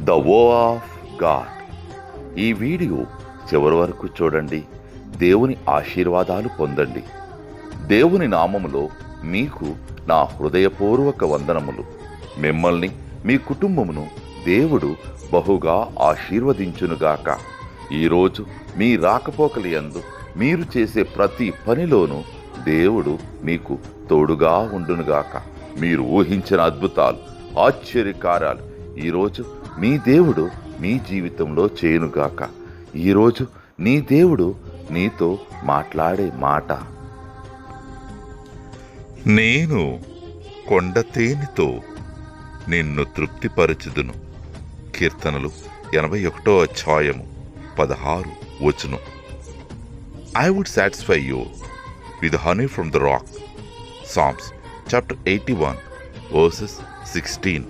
The వో of God. ఈ video చివరి వరకు చూడండి. దేవుని ఆశీర్వాదాలు పొందండి. దేవుని నామములో మీకు నా హృదయపూర్వక వందనములు. మిమ్మల్ని, మీ కుటుంబమును దేవుడు బహుగా ఆశీర్వదించునుగాక. ఈరోజు మీ రాకపోకలి యందు మీరు చేసే ప్రతి పనిలోనూ దేవుడు మీకు తోడుగా ఉండునుగాక. మీరు ఊహించిన అద్భుతాలు, ఆశ్చర్యకార్యాలు ఈరోజు మీ దేవుడు మీ జీవితంలో చేయునుగాక. ఈరోజు నీ దేవుడు నీతో మాట్లాడే మాట, నేను కొండతేనెతో నిన్ను తృప్తిపరచుదును. కీర్తనలు 81:16. I would satisfy you with honey from the rock. Psalms chapter 81 verses 16.